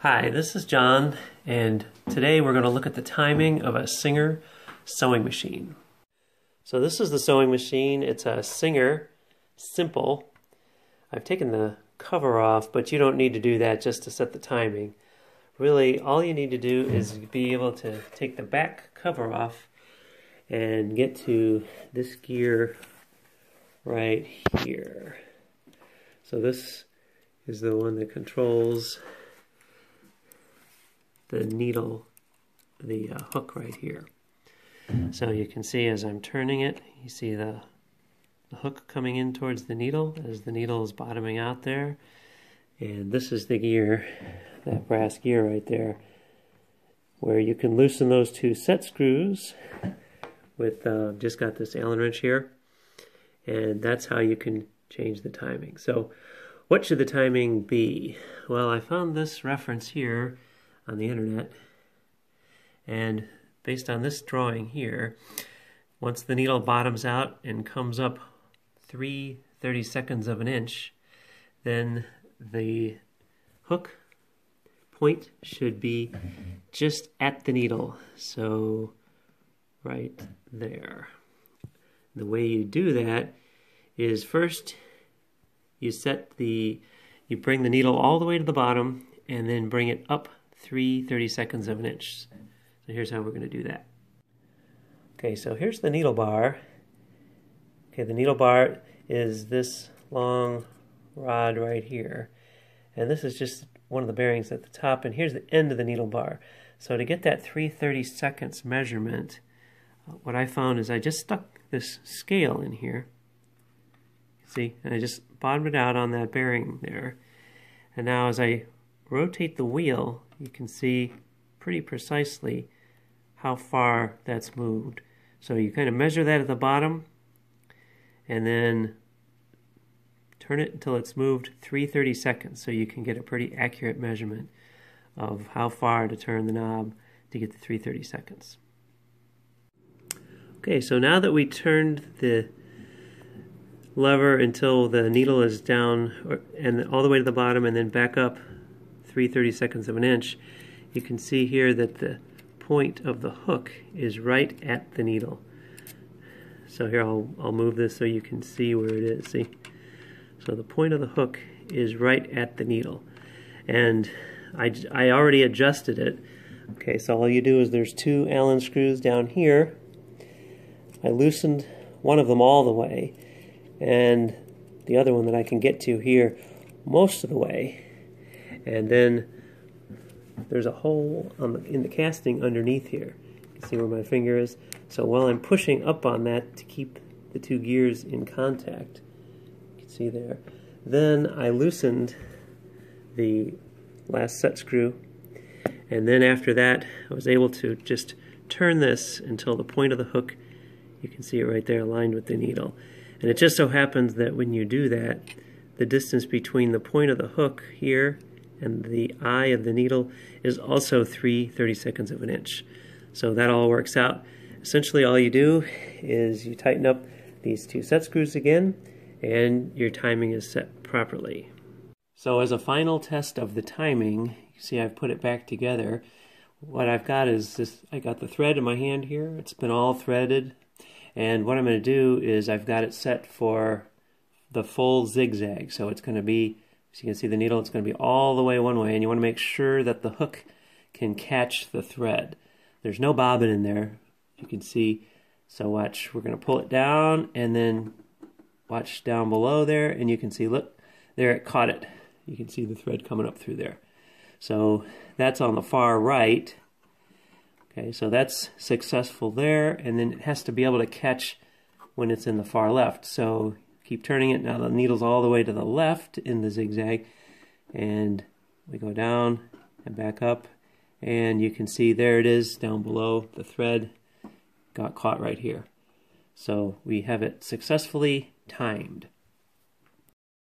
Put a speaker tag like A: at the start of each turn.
A: Hi, this is John, and today we're going to look at the timing of a Singer sewing machine. So this is the sewing machine. It's a Singer Simple. I've taken the cover off, but you don't need to do that just to set the timing. Really, all you need to do is be able to take the back cover off and get to this gear right here. So this is the one that controls the needle, the hook right here. So you can see as I'm turning it, you see the hook coming in towards the needle as the needle is bottoming out there. And this is the gear, that brass gear right there, where you can loosen those two set screws with, just got this Allen wrench here, and that's how you can change the timing. So what should the timing be? Well, I found this reference here on the internet, and based on this drawing here, once the needle bottoms out and comes up 3/32 of an inch, then the hook point should be just at the needle, so right there. The way you do that is first you bring the needle all the way to the bottom and then bring it up 3/32 of an inch. So here's how we're going to do that. Okay, so here's the needle bar. Okay, the needle bar is this long rod right here. And this is just one of the bearings at the top, and here's the end of the needle bar. So to get that 3/32 measurement, what I found is I just stuck this scale in here. See, and I just bottomed it out on that bearing there. And now as I rotate the wheel, you can see pretty precisely how far that's moved. So you kind of measure that at the bottom and then turn it until it's moved 3/32, so you can get a pretty accurate measurement of how far to turn the knob to get the 3/32. Okay, so now that we turned the lever until the needle is down and all the way to the bottom and then back up 3/32 of an inch, you can see here that the point of the hook is right at the needle. So here I'll move this so you can see where it is. See? So the point of the hook is right at the needle. And I already adjusted it. Okay, so all you do is there's two Allen screws down here. I loosened one of them all the way, and the other one that I can get to here most of the way. And then there's a hole in the casting underneath here. You can see where my finger is. So while I'm pushing up on that to keep the two gears in contact, you can see there, then I loosened the last set screw, and then after that I was able to just turn this until the point of the hook, you can see it right there aligned with the needle. And it just so happens that when you do that, the distance between the point of the hook here and the eye of the needle is also 3/32 of an inch. So that all works out. Essentially all you do is you tighten up these two set screws again, and your timing is set properly. So as a final test of the timing, you see I've put it back together. What I've got is this, I got the thread in my hand here. It's been all threaded. And what I'm going to do is I've got it set for the full zigzag. So it's going to be, as you can see the needle, it's going to be all the way one way, and you want to make sure that the hook can catch the thread. There's no bobbin in there, you can see. So watch, we're going to pull it down, and then watch down below there, and you can see, look, there it caught it. You can see the thread coming up through there. So that's on the far right. Okay, so that's successful there, and then it has to be able to catch when it's in the far left. So keep turning it. Now the needle's all the way to the left in the zigzag, and we go down and back up, and you can see there it is down below. The thread got caught right here. So we have it successfully timed.